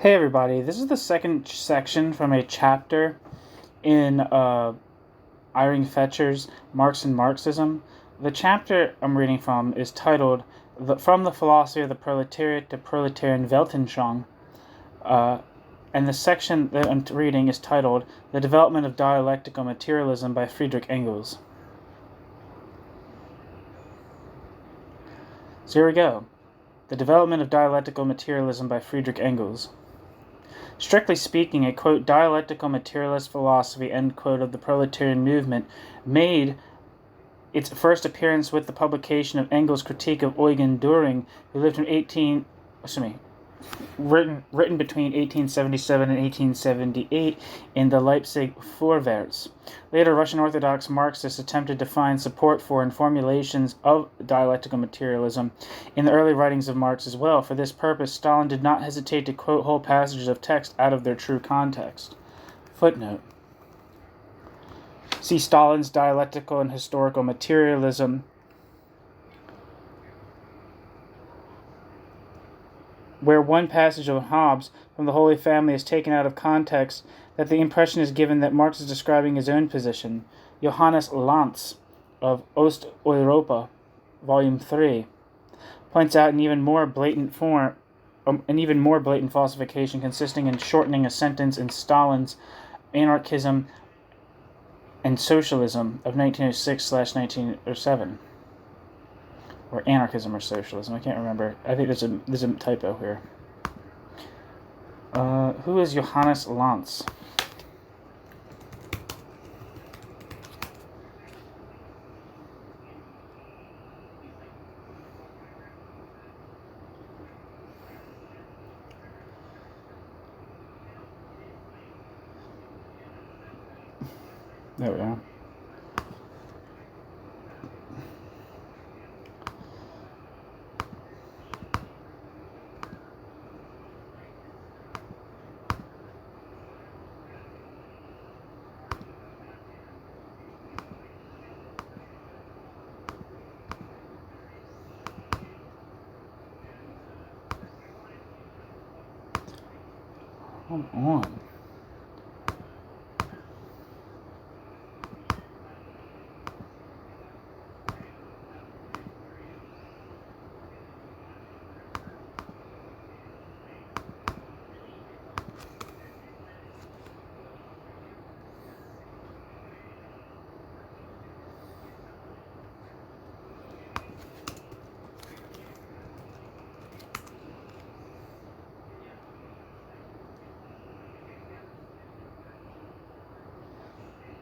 Hey everybody, this is the second section from a chapter in Iring Fetscher's Marx and Marxism. The chapter I'm reading from is titled From the Philosophy of the Proletariat to Proletarian Weltanschauung, and the section that I'm reading is titled The Development of Dialectical Materialism by Friedrich Engels. So here we go. The Development of Dialectical Materialism by Friedrich Engels. Strictly speaking, a, quote, dialectical materialist philosophy, end quote, of the proletarian movement made its first appearance with the publication of Engels' critique of Eugen Dühring, who lived in written between 1877 and 1878 in the Leipzig Vorwärts. Later, Russian Orthodox Marxists attempted to find support for and formulations of dialectical materialism in the early writings of Marx as well. For this purpose, Stalin did not hesitate to quote whole passages of text out of their true context. Footnote. See Stalin's Dialectical and Historical Materialism, where one passage of Hobbes from the Holy Family is taken out of context, that the impression is given that Marx is describing his own position. Johannes Lanz of Ost-Europa, Volume 3, points out an even more blatant falsification consisting in shortening a sentence in Stalin's Anarchism and Socialism of 1906/1907. Or Anarchism or Socialism, I can't remember. I think there's a typo here. Who is Johannes Lanz? There we go. Come on.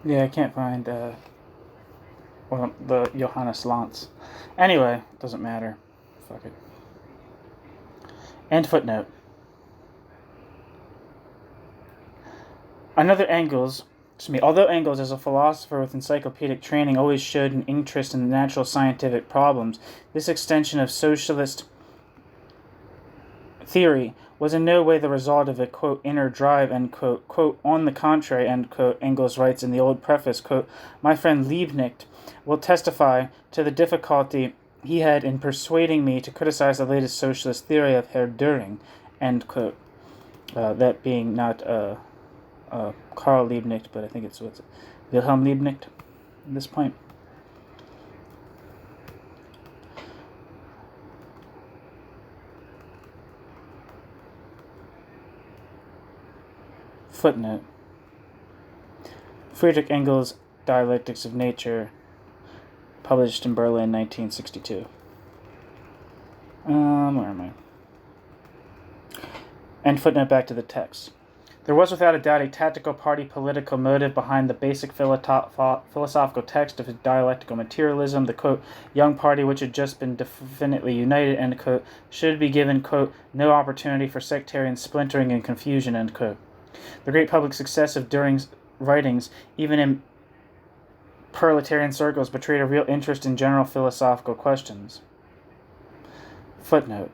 Yeah, I can't find the Johannes Lanz. Anyway, doesn't matter. Fuck it. End footnote. Although Engels, as a philosopher with encyclopedic training, always showed an interest in natural scientific problems, this extension of socialist theory was in no way the result of a, quote, inner drive, end quote. Quote, on the contrary, end quote, Engels writes in the old preface, quote, my friend Liebknecht will testify to the difficulty he had in persuading me to criticize the latest socialist theory of Herr Dühring, end quote. That being not Karl Liebknecht, but I think it's Wilhelm Liebknecht at this point. Footnote. Friedrich Engels' Dialectics of Nature, published in Berlin, 1962. Where am I? And footnote back to the text. There was without a doubt a tactical party political motive behind the basic philosophical text of his Dialectical Materialism. The, quote, young party which had just been definitely united, end quote, should be given, quote, no opportunity for sectarian splintering and confusion, end quote. The great public success of Dühring's writings, even in proletarian circles, betrayed a real interest in general philosophical questions. Footnote.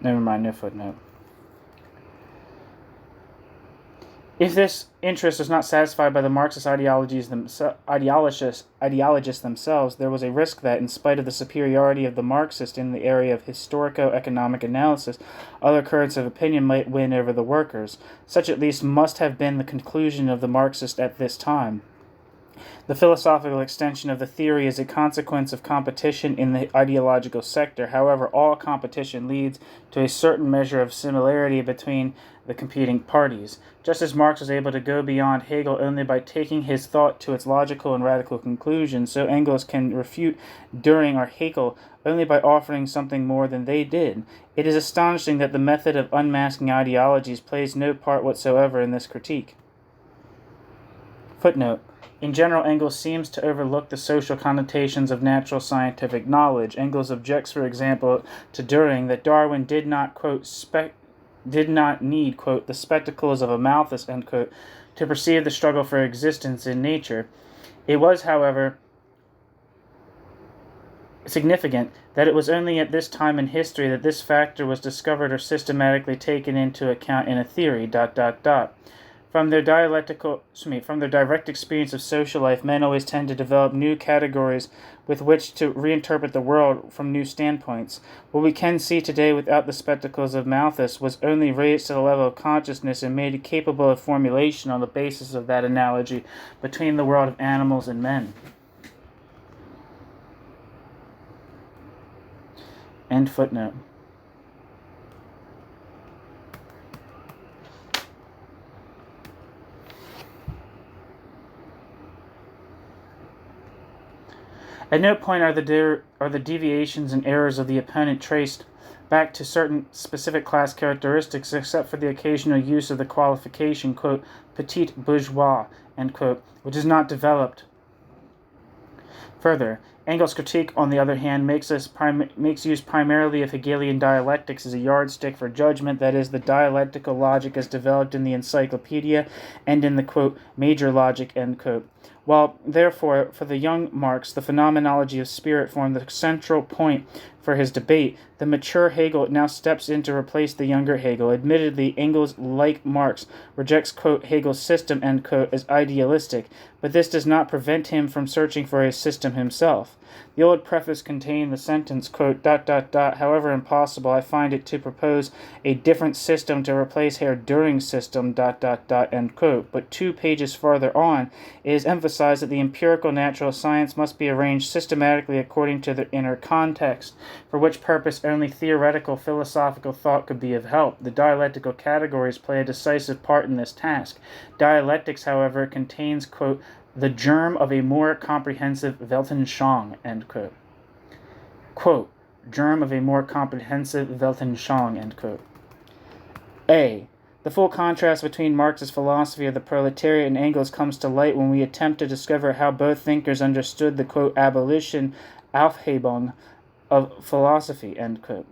Never mind, no footnote. If this interest was not satisfied by the Marxist ideologists themselves, there was a risk that, in spite of the superiority of the Marxist in the area of historico-economic analysis, other currents of opinion might win over the workers. Such at least must have been the conclusion of the Marxist at this time. The philosophical extension of the theory is a consequence of competition in the ideological sector. However, all competition leads to a certain measure of similarity between the competing parties. Just as Marx was able to go beyond Hegel only by taking his thought to its logical and radical conclusion, so Engels can refute Iring or Hegel only by offering something more than they did. It is astonishing that the method of unmasking ideologies plays no part whatsoever in this critique. Footnote. In general, Engels seems to overlook the social connotations of natural scientific knowledge. Engels objects, for example, to Iring that Darwin did not, quote, need, quote, the spectacles of a Malthus, end quote, to perceive the struggle for existence in nature. It was, however, significant that it was only at this time in history that this factor was discovered or systematically taken into account in a theory, From their direct experience of social life, men always tend to develop new categories with which to reinterpret the world from new standpoints. What we can see today without the spectacles of Malthus was only raised to the level of consciousness and made capable of formulation on the basis of that analogy between the world of animals and men. End footnote. At no point are the deviations and errors of the opponent traced back to certain specific class characteristics, except for the occasional use of the qualification, quote, petit bourgeois, end quote, which is not developed. Further, Engels' critique, on the other hand, makes use primarily of Hegelian dialectics as a yardstick for judgment, that is, the dialectical logic as developed in the encyclopedia and in the, quote, major logic, end quote. While, therefore, for the young Marx, the phenomenology of spirit formed the central point for his debate, the mature Hegel now steps in to replace the younger Hegel. Admittedly, Engels, like Marx, rejects, quote, Hegel's system, end quote, as idealistic, but this does not prevent him from searching for a system himself. The old preface contained the sentence, quote, however impossible I find it to propose a different system to replace Herr Düring's system, end quote. But 2 pages farther on, it is emphasized that the empirical natural science must be arranged systematically according to their inner context, for which purpose only theoretical philosophical thought could be of help. The dialectical categories play a decisive part in this task. Dialectics, however, contains, quote, the germ of a more comprehensive Weltanschauung, end quote. Quote, germ of a more comprehensive Weltanschauung, end quote. A. The full contrast between Marx's philosophy of the proletariat and Engels comes to light when we attempt to discover how both thinkers understood the, quote, abolition, Aufhebung, of philosophy, end quote.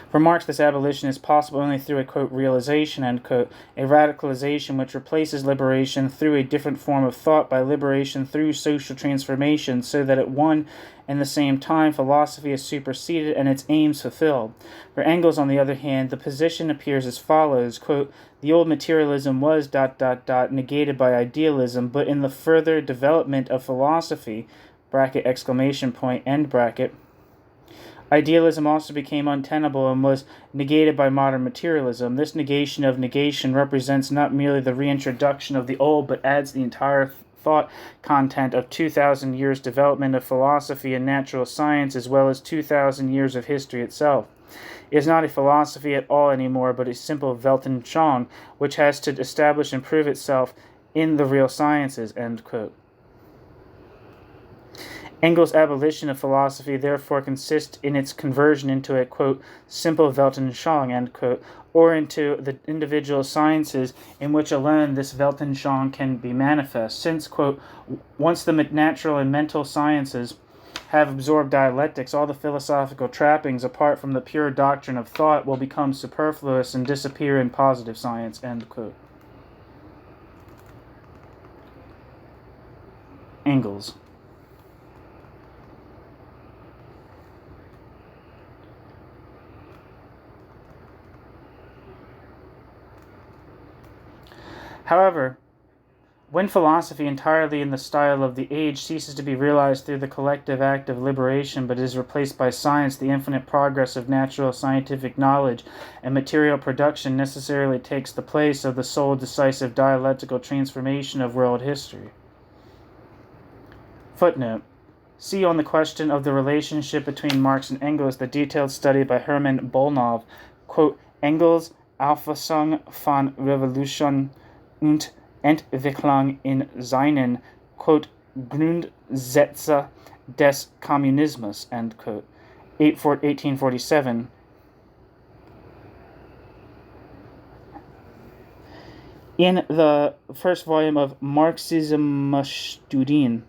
For Marx, this abolition is possible only through a, quote, realization, end quote, a radicalization which replaces liberation through a different form of thought by liberation through social transformation, so that at one and the same time philosophy is superseded and its aims fulfilled. For Engels, on the other hand, the position appears as follows, quote, the old materialism was, negated by idealism, but in the further development of philosophy, bracket, exclamation point, end bracket, idealism also became untenable and was negated by modern materialism. This negation of negation represents not merely the reintroduction of the old, but adds the entire thought content of 2,000 years' development of philosophy and natural science, as well as 2,000 years of history itself. It is not a philosophy at all anymore, but a simple Weltanschauung, which has to establish and prove itself in the real sciences, end quote. Engels' abolition of philosophy therefore consists in its conversion into a, quote, simple Weltanschauung, end quote, or into the individual sciences in which alone this Weltanschauung can be manifest, since, quote, once the natural and mental sciences have absorbed dialectics, all the philosophical trappings, apart from the pure doctrine of thought, will become superfluous and disappear in positive science, end quote. Engels. However, when philosophy entirely in the style of the age ceases to be realized through the collective act of liberation but is replaced by science, the infinite progress of natural scientific knowledge and material production necessarily takes the place of the sole decisive dialectical transformation of world history. Footnote. See on the question of the relationship between Marx and Engels the detailed study by Hermann Bolnov, quote, Engels, Auffassung von Revolution und Entwicklung in seinen, quote, Grundsätze des Kommunismus, end quote, 1847. In the first volume of Marxism Studien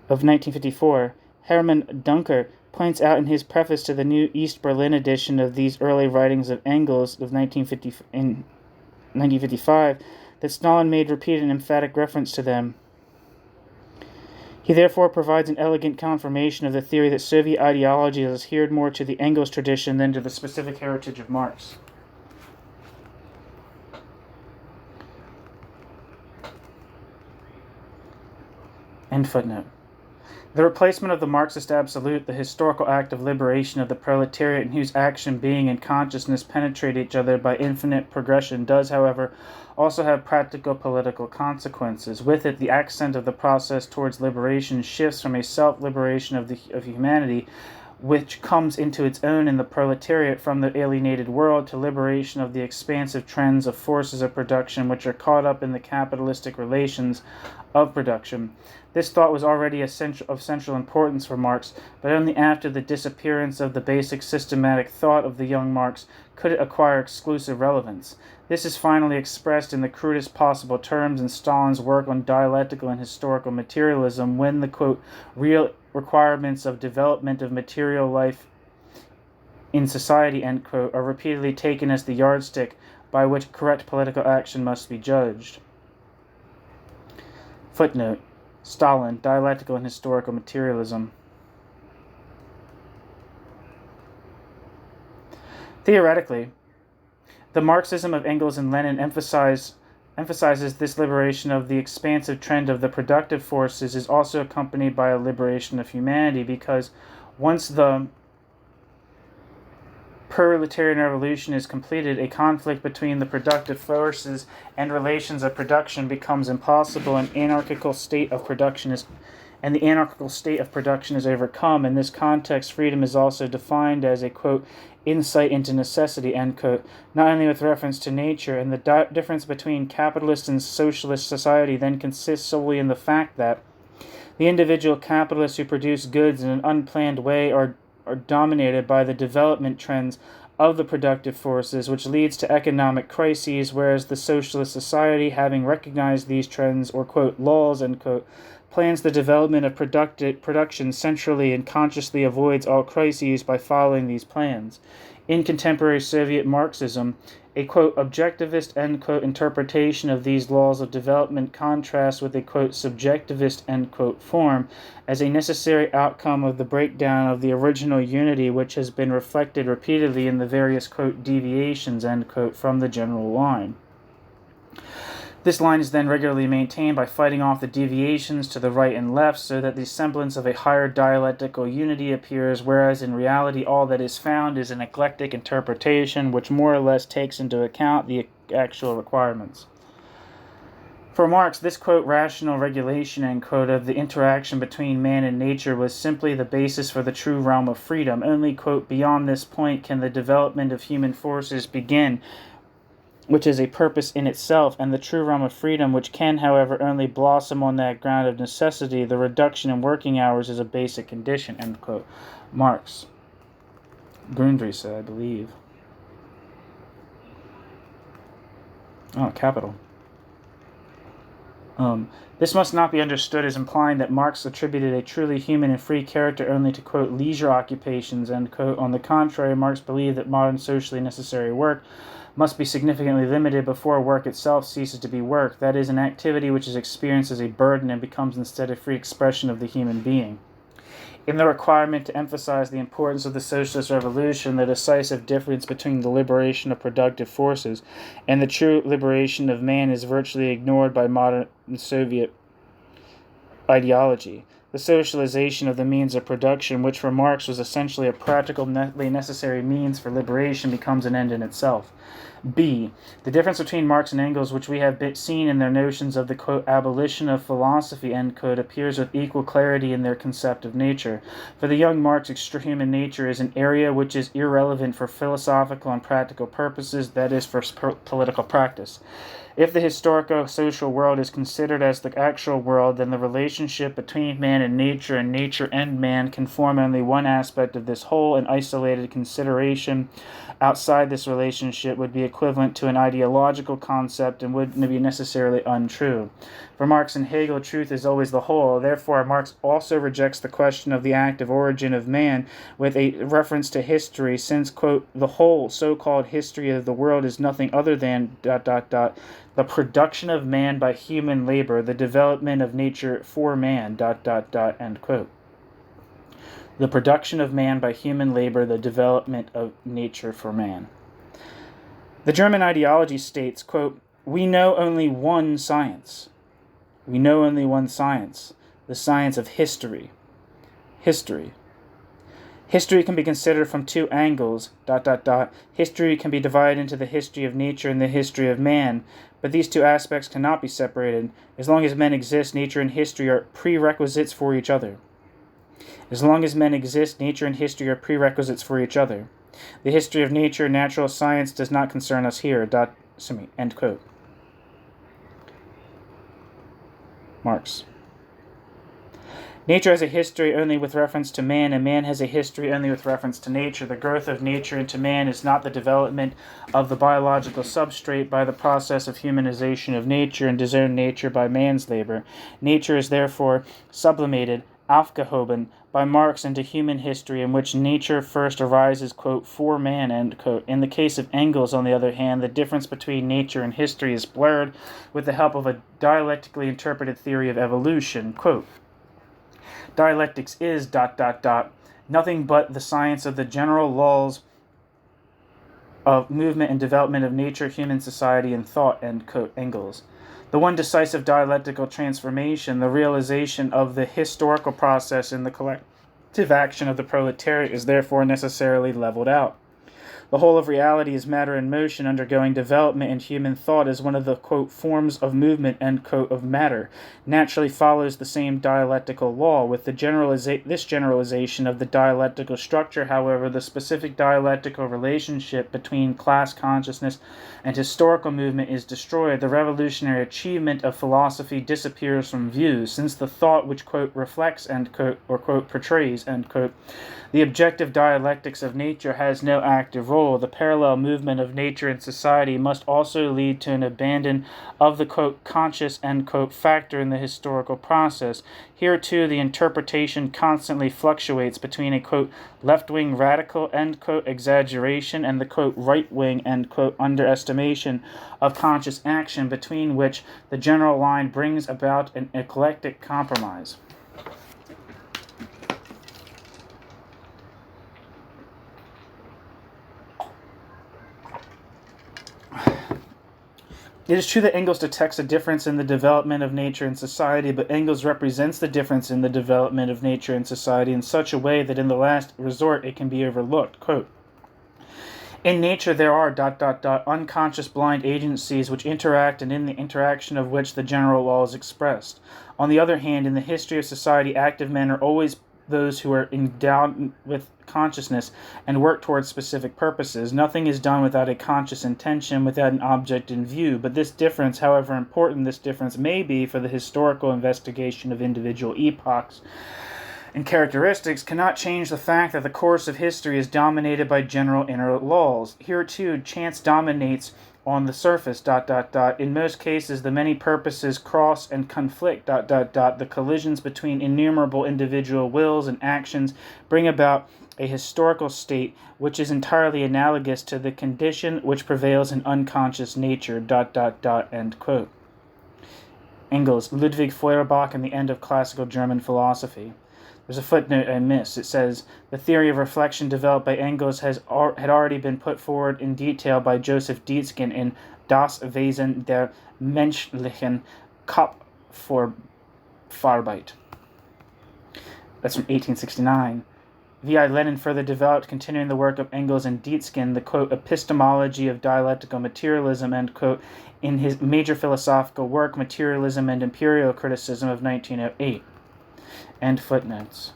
of 1954, Hermann Dunker points out in his preface to the new East Berlin edition of these early writings of Engels of 1955 that Stalin made repeated and emphatic reference to them. He therefore provides an elegant confirmation of the theory that Soviet ideology has adhered more to the Engels tradition than to the specific heritage of Marx. End footnote. The replacement of the Marxist absolute, the historical act of liberation of the proletariat in whose action, being, and consciousness penetrate each other by infinite progression, does, however, also have practical political consequences. With it, the accent of the process towards liberation shifts from a self-liberation of humanity, which comes into its own in the proletariat from the alienated world, to liberation of the expansive trends of forces of production which are caught up in the capitalistic relations of production. This thought was already of central importance for Marx, but only after the disappearance of the basic systematic thought of the young Marx could it acquire exclusive relevance. This is finally expressed in the crudest possible terms in Stalin's work on dialectical and historical materialism, when the, quote, real requirements of development of material life in society, end quote, are repeatedly taken as the yardstick by which correct political action must be judged. Footnote. Stalin, Dialectical and Historical Materialism. Theoretically, the Marxism of Engels and Lenin emphasizes this liberation of the expansive trend of the productive forces is also accompanied by a liberation of humanity, because once the proletarian revolution is completed, a conflict between the productive forces and relations of production becomes impossible, and the anarchical state of production is overcome. In this context, freedom is also defined as a, quote, insight into necessity, end quote, not only with reference to nature, and the difference between capitalist and socialist society then consists solely in the fact that the individual capitalists who produce goods in an unplanned way are dominated by the development trends of the productive forces, which leads to economic crises, whereas the socialist society, having recognized these trends, or, quote, laws, end quote, plans the development of production centrally and consciously avoids all crises by following these plans. In contemporary Soviet Marxism, a, quote, objectivist, end quote, interpretation of these laws of development contrasts with a, quote, subjectivist, end quote, form as a necessary outcome of the breakdown of the original unity, which has been reflected repeatedly in the various, quote, deviations, end quote, from the general line. This line is then regularly maintained by fighting off the deviations to the right and left, so that the semblance of a higher dialectical unity appears, whereas in reality all that is found is an eclectic interpretation which more or less takes into account the actual requirements. For Marx, this, quote, rational regulation, end quote, of the interaction between man and nature was simply the basis for the true realm of freedom. Only, quote, beyond this point can the development of human forces begin, which is a purpose in itself, and the true realm of freedom, which can, however, only blossom on that ground of necessity. The reduction in working hours is a basic condition, end quote. Marx. Grundrisse, I believe. Oh, capital. This must not be understood as implying that Marx attributed a truly human and free character only to, quote, leisure occupations, end quote. On the contrary, Marx believed that modern socially necessary work must be significantly limited before work itself ceases to be work, that is, an activity which is experienced as a burden and becomes instead a free expression of the human being. In the requirement to emphasize the importance of the socialist revolution, the decisive difference between the liberation of productive forces and the true liberation of man is virtually ignored by modern Soviet ideology. The socialization of the means of production, which for Marx was essentially a practically necessary means for liberation, becomes an end in itself. B. The difference between Marx and Engels, which we have seen in their notions of the, quote, abolition of philosophy, end quote, appears with equal clarity in their concept of nature. For the young Marx, extra-human nature is an area which is irrelevant for philosophical and practical purposes, that is, for political practice. If the historico-social world is considered as the actual world, then the relationship between man and nature and man can form only one aspect of this whole, and isolated consideration outside this relationship would be equivalent to an ideological concept and would be necessarily untrue. For Marx and Hegel, truth is always the whole. Therefore, Marx also rejects the question of the active origin of man with a reference to history, since, quote, the whole so-called history of the world is nothing other than, the production of man by human labor, the development of nature for man, end quote. The production of man by human labor, the development of nature for man. The German ideology states, quote, we know only one science. We know only one science, the science of history. History. History can be considered from two angles, History can be divided into the history of nature and the history of man, but these two aspects cannot be separated. As long as men exist, nature and history are prerequisites for each other. As long as men exist, nature and history are prerequisites for each other. The history of nature, natural science, does not concern us here, end quote. Marx. Nature has a history only with reference to man, and man has a history only with reference to nature. The growth of nature into man is not the development of the biological substrate by the process of humanization of nature and disowned nature by man's labor. Nature is therefore sublimated, aufgehoben, by Marx into human history, in which nature first arises, quote, for man, end quote. In the case of Engels, on the other hand, the difference between nature and history is blurred with the help of a dialectically interpreted theory of evolution, quote. Dialectics is, nothing but the science of the general laws of movement and development of nature, human society, and thought, end quote, Engels. The one decisive dialectical transformation, the realization of the historical process in the collective action of the proletariat, is therefore necessarily leveled out. The whole of reality is matter in motion, undergoing development, and human thought is one of the, quote, forms of movement, end quote, of matter, naturally follows the same dialectical law. With the this generalization of the dialectical structure, however, the specific dialectical relationship between class consciousness and historical movement is destroyed. The revolutionary achievement of philosophy disappears from view, since the thought which, quote, reflects, end quote, or, quote, portrays, end quote, the objective dialectics of nature has no active role. The parallel movement of nature and society must also lead to an abandon of the, quote, conscious, end quote, factor in the historical process. Here, too, the interpretation constantly fluctuates between a, quote, left-wing radical, end quote, exaggeration and the, quote, right-wing, end quote, underestimation of conscious action, between which the general line brings about an eclectic compromise. It is true that Engels detects a difference in the development of nature and society, but Engels represents the difference in the development of nature and society in such a way that in the last resort it can be overlooked. Quote, in nature there are ... unconscious blind agencies which interact, and in the interaction of which the general law is expressed. On the other hand, in the history of society, active men are always those who are endowed with consciousness and work towards specific purposes. Nothing is done without a conscious intention, without an object in view. But this difference, however important this difference may be for the historical investigation of individual epochs and characteristics, cannot change the fact that the course of history is dominated by general inner laws. Here, too, chance dominates on the surface, ... In most cases, the many purposes cross and conflict, ... The collisions between innumerable individual wills and actions bring about a historical state which is entirely analogous to the condition which prevails in unconscious nature, ... End quote. Engels, Ludwig Feuerbach, and the End of Classical German Philosophy. There's a footnote I missed. It says, the theory of reflection developed by Engels had already been put forward in detail by Joseph Dietzken in Das Wesen der menschlichen Kopfarbeit. That's from 1869. V.I. Lenin further developed, continuing the work of Engels and Dietzken, the, quote, epistemology of dialectical materialism, end quote, in his major philosophical work, Materialism and Imperial Criticism of 1908. End footnotes.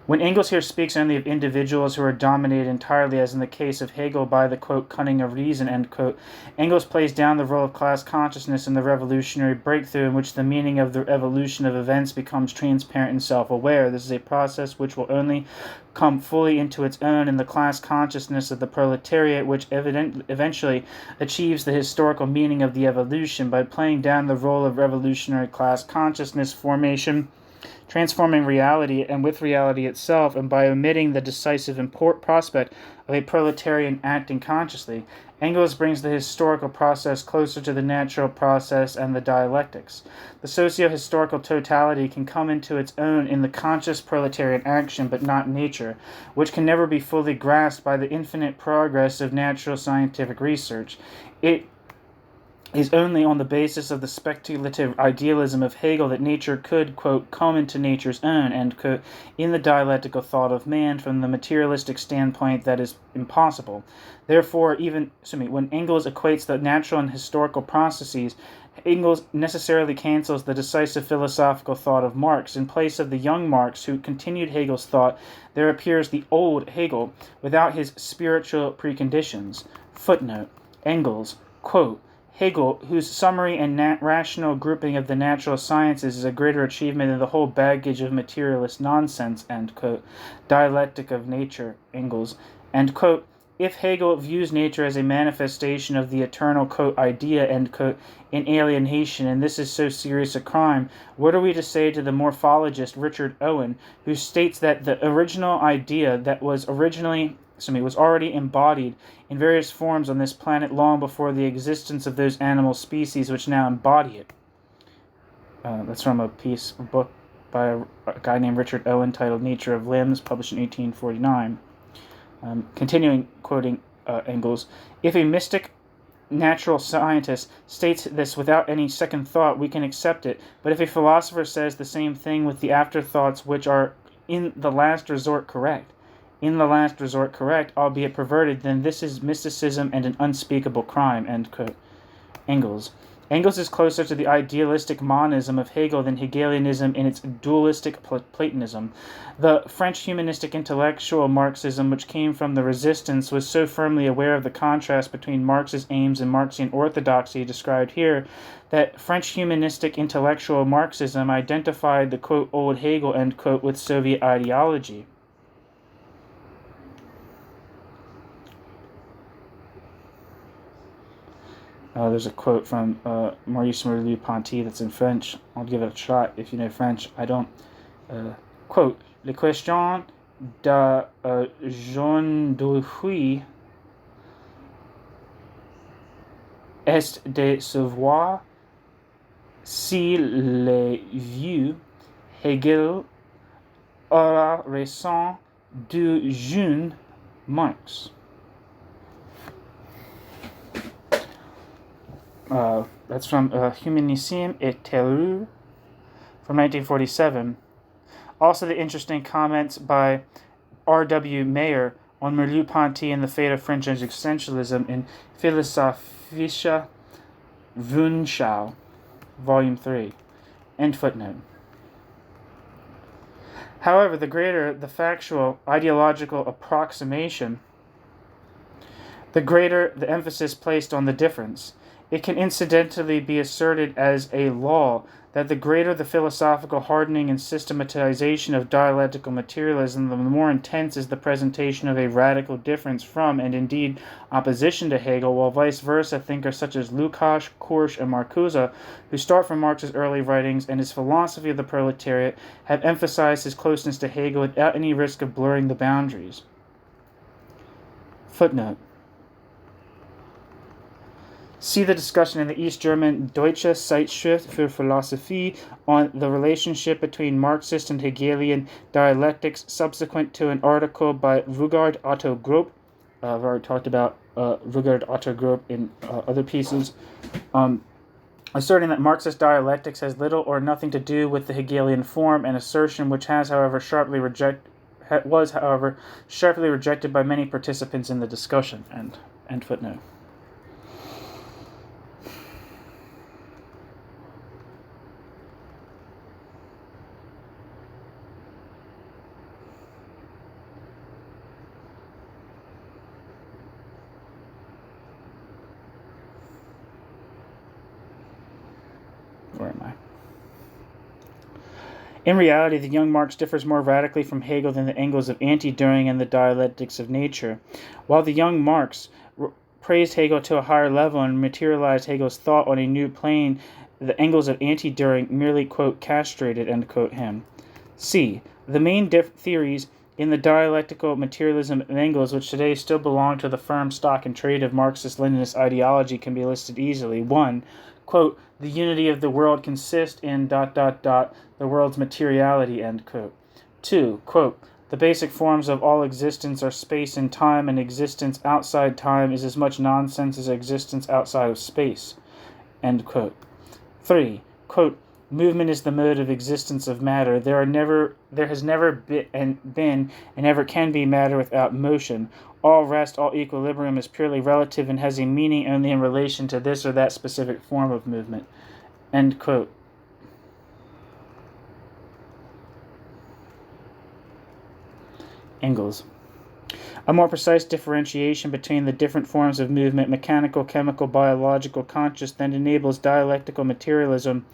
When Engels here speaks only of individuals who are dominated entirely, as in the case of Hegel, by the, quote, cunning of reason, end quote, Engels plays down the role of class consciousness in the revolutionary breakthrough in which the meaning of the evolution of events becomes transparent and self-aware. This is a process which will only come fully into its own in the class consciousness of the proletariat, which eventually achieves the historical meaning of the evolution by playing down the role of revolutionary class consciousness formation, transforming reality and with reality itself, and by omitting the decisive prospect of a proletarian acting consciously. Engels brings the historical process closer to the natural process and the dialectics. The socio-historical totality can come into its own in the conscious proletarian action, but not nature, which can never be fully grasped by the infinite progress of natural scientific research. It is only on the basis of the speculative idealism of Hegel that nature could, quote, come into nature's own, end quote, in the dialectical thought of man. From the materialistic standpoint, that is impossible. Therefore, when Engels equates the natural and historical processes, Engels necessarily cancels the decisive philosophical thought of Marx. In place of the young Marx, who continued Hegel's thought, there appears the old Hegel, without his spiritual preconditions. Footnote, Engels, quote, Hegel, whose summary and rational grouping of the natural sciences is a greater achievement than the whole baggage of materialist nonsense, end quote. Dialectic of Nature, Engels, end quote. If Hegel views nature as a manifestation of the eternal, quote, idea, end quote, in alienation, and this is so serious a crime, what are we to say to the morphologist Richard Owen, who states that the original idea that was already embodied in various forms on this planet long before the existence of those animal species which now embody it? That's from a book by a guy named Richard Owen titled Nature of Limbs, published in 1849. Continuing quoting Engels, if a mystic natural scientist states this without any second thought, we can accept it. But if a philosopher says the same thing with the afterthoughts which are in the last resort correct, albeit perverted, then this is mysticism and an unspeakable crime, end quote. Engels. Engels is closer to the idealistic monism of Hegel than Hegelianism in its dualistic Platonism. The French humanistic intellectual Marxism, which came from the resistance, was so firmly aware of the contrast between Marx's aims and Marxian orthodoxy described here, that French humanistic intellectual Marxism identified the, quote, old Hegel, end quote, with Soviet ideology. There's a quote from Maurice-Merleau-Ponty that's in French. I'll give it a shot if you know French. I don't. Quote, Les questions d'aujourd'hui est de savoir si les vieux Hegel aura raison du jeune Marx. That's from Humanisme et Terreur from 1947. Also the interesting comments by R.W. Mayer on Merleau-Ponty and the fate of French existentialism in Philosophische Wunschau, Volume 3. End footnote. However, the greater the factual ideological approximation, the greater the emphasis placed on the difference. It can incidentally be asserted as a law that the greater the philosophical hardening and systematization of dialectical materialism, the more intense is the presentation of a radical difference from, and indeed opposition to Hegel, while vice versa thinkers such as Lukács, Korsch, and Marcuse, who start from Marx's early writings and his philosophy of the proletariat, have emphasized his closeness to Hegel without any risk of blurring the boundaries. Footnote. See the discussion in the East German Deutsche Zeitschrift für Philosophie on the relationship between Marxist and Hegelian dialectics, subsequent to an article by Rugard Otto Grope. I've already talked about Rugard Otto Grope in other pieces, asserting that Marxist dialectics has little or nothing to do with the Hegelian form, an assertion which was, however, sharply rejected by many participants in the discussion. End footnote. Where am I? In reality, the young Marx differs more radically from Hegel than the Engels of Anti-Düring and the Dialectics of Nature. While the young Marx praised Hegel to a higher level and materialized Hegel's thought on a new plane, the Engels of Anti-Düring merely, quote, castrated, end quote, him. C. The main theories in the dialectical materialism of Engels, which today still belong to the firm stock and trade of Marxist-Leninist ideology, can be listed easily. 1. Quote, the unity of the world consists in ... the world's materiality, end quote. 2. Quote, the basic forms of all existence are space and time, and existence outside time is as much nonsense as existence outside of space, end quote. 3. Quote, movement is the mode of existence of matter. There has never been and never can be matter without motion. All rest, all equilibrium is purely relative and has a meaning only in relation to this or that specific form of movement. End quote. Engels. A more precise differentiation between the different forms of movement, mechanical, chemical, biological, conscious, then enables dialectical materialism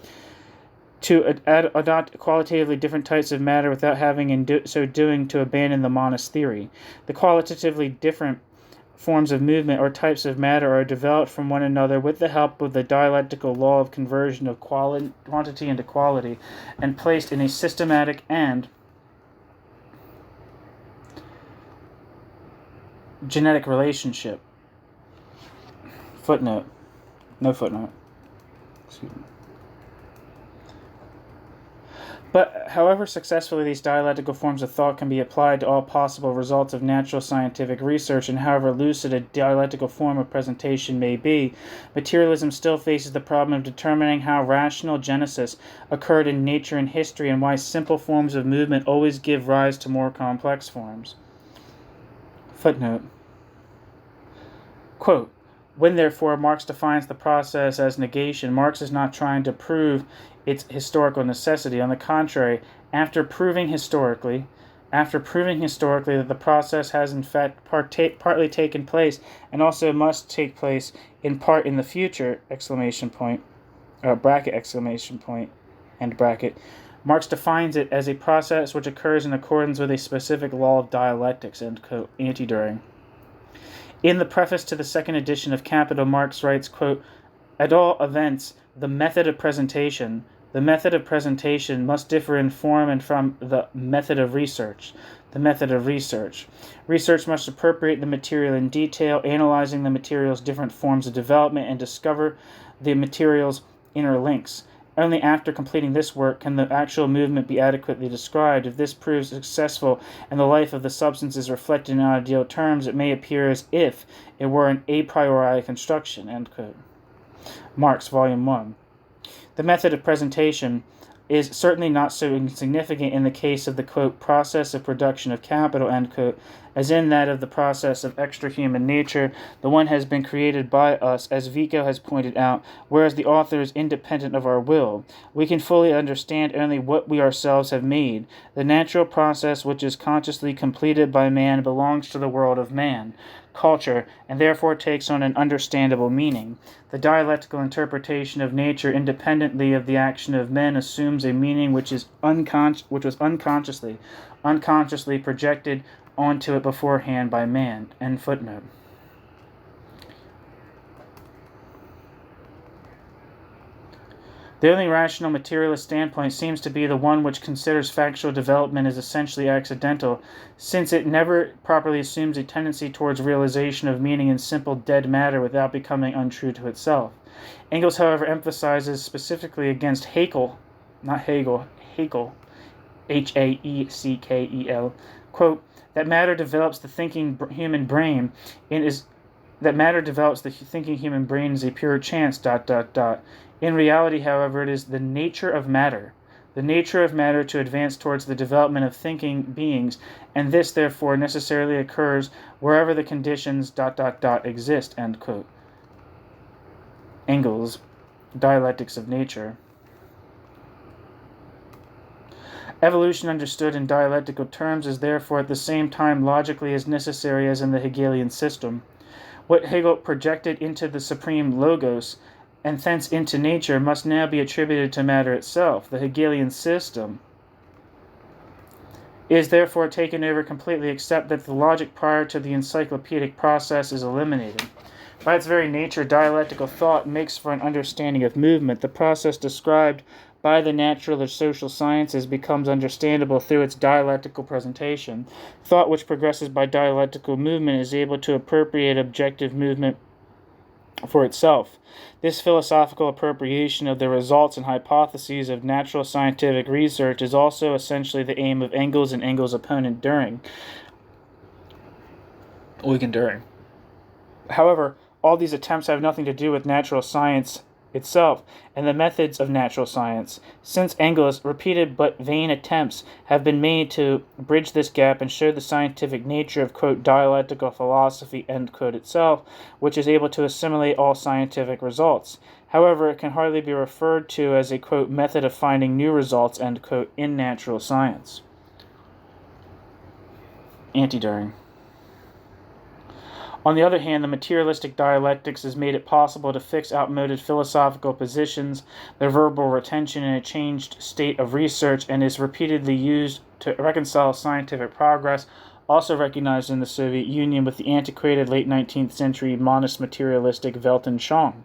to adopt qualitatively different types of matter without having in so doing to abandon the monist theory. The qualitatively different forms of movement or types of matter are developed from one another with the help of the dialectical law of conversion of quantity into quality, and placed in a systematic and genetic relationship. Footnote. No footnote. Excuse me. But however successfully these dialectical forms of thought can be applied to all possible results of natural scientific research, and however lucid a dialectical form of presentation may be, materialism still faces the problem of determining how rational genesis occurred in nature and history, and why simple forms of movement always give rise to more complex forms. Footnote. Quote, when therefore Marx defines the process as negation, Marx is not trying to prove its historical necessity. On the contrary, after proving historically that the process has in fact partly taken place and also must take place in part in the future, Marx defines it as a process which occurs in accordance with a specific law of dialectics, end quote, Anti-Düring. In the preface to the second edition of Capital, Marx writes, quote, at all events, the method of presentation must differ in form and from the method of research. Research must appropriate the material in detail, analyzing the material's different forms of development, and discover the material's inner links. Only after completing this work can the actual movement be adequately described. If this proves successful and the life of the substance is reflected in ideal terms, it may appear as if it were an a priori construction, end quote. Marx, Volume 1. The method of presentation is certainly not so insignificant in the case of the, quote, process of production of capital, end quote, as in that of the process of extra-human nature. The one has been created by us, as Vico has pointed out, whereas the author is independent of our will. We can fully understand only what we ourselves have made. The natural process which is consciously completed by man belongs to the world of man, culture, and therefore takes on an understandable meaning. The dialectical interpretation of nature independently of the action of men assumes a meaning which was unconsciously projected onto it beforehand by man. End footnote. The only rational materialist standpoint seems to be the one which considers factual development as essentially accidental, since it never properly assumes a tendency towards realization of meaning in simple dead matter without becoming untrue to itself. Engels, however, emphasizes specifically against Haeckel, not Hegel, Haeckel, Haeckel, quote, that matter develops the thinking human brain and is that matter develops the thinking human brain is a pure chance, ... In reality, however, it is the nature of matter to advance towards the development of thinking beings, and this, therefore, necessarily occurs wherever the conditions ... exist, end quote. Engels, Dialectics of Nature. Evolution understood in dialectical terms is therefore at the same time logically as necessary as in the Hegelian system. What Hegel projected into the supreme logos, and thence into nature, must now be attributed to matter itself. The Hegelian system is therefore taken over completely, except that the logic prior to the encyclopedic process is eliminated. By its very nature, dialectical thought makes for an understanding of movement. The process described by the natural or social sciences becomes understandable through its dialectical presentation. Thought which progresses by dialectical movement is able to appropriate objective movement for itself. This philosophical appropriation of the results and hypotheses of natural scientific research is also essentially the aim of Engels and Engels' opponent Eugen Düring. However, all these attempts have nothing to do with natural science itself and the methods of natural science, since Engels' repeated but vain attempts have been made to bridge this gap and show the scientific nature of, quote, dialectical philosophy, end quote, itself, which is able to assimilate all scientific results. However, it can hardly be referred to as a, quote, method of finding new results, end quote, in natural science. Anti-Düring. On the other hand, the materialistic dialectics has made it possible to fix outmoded philosophical positions, their verbal retention in a changed state of research, and is repeatedly used to reconcile scientific progress, also recognized in the Soviet Union, with the antiquated late 19th century monist materialistic Weltanschauung.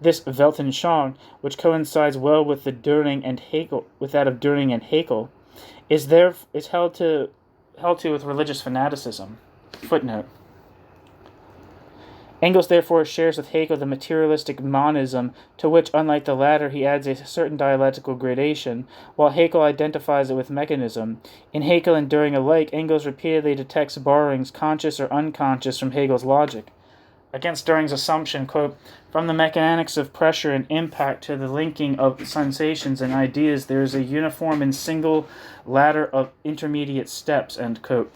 This Weltanschauung, which coincides well with the Düring and Haeckel, with that of Düring and Haeckel, is held to with religious fanaticism. Footnote. Engels therefore shares with Haeckel the materialistic monism, to which, unlike the latter, he adds a certain dialectical gradation, while Haeckel identifies it with mechanism. In Haeckel and Düring alike, Engels repeatedly detects borrowings, conscious or unconscious, from Hegel's logic. Against Düring's assumption, quote, from the mechanics of pressure and impact to the linking of sensations and ideas, there is a uniform and single ladder of intermediate steps, end quote.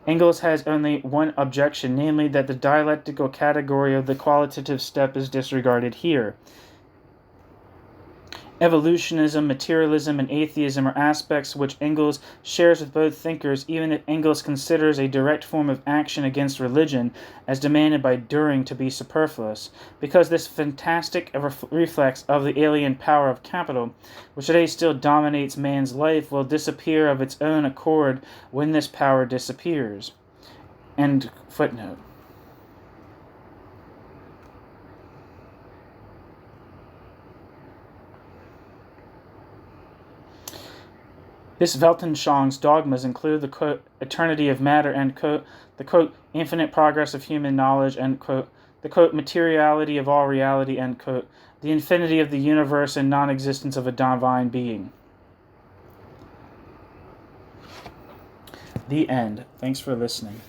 Engels has only one objection, namely that the dialectical category of the qualitative step is disregarded here. Evolutionism, materialism, and atheism are aspects which Engels shares with both thinkers, even if Engels considers a direct form of action against religion, as demanded by Düring, to be superfluous, because this fantastic reflex of the alien power of capital, which today still dominates man's life, will disappear of its own accord when this power disappears. End footnote. This Weltanschauung's dogmas include the, quote, eternity of matter, end quote, the, quote, infinite progress of human knowledge, end quote, the, quote, materiality of all reality, end quote, the infinity of the universe and non-existence of a divine being. The end. Thanks for listening.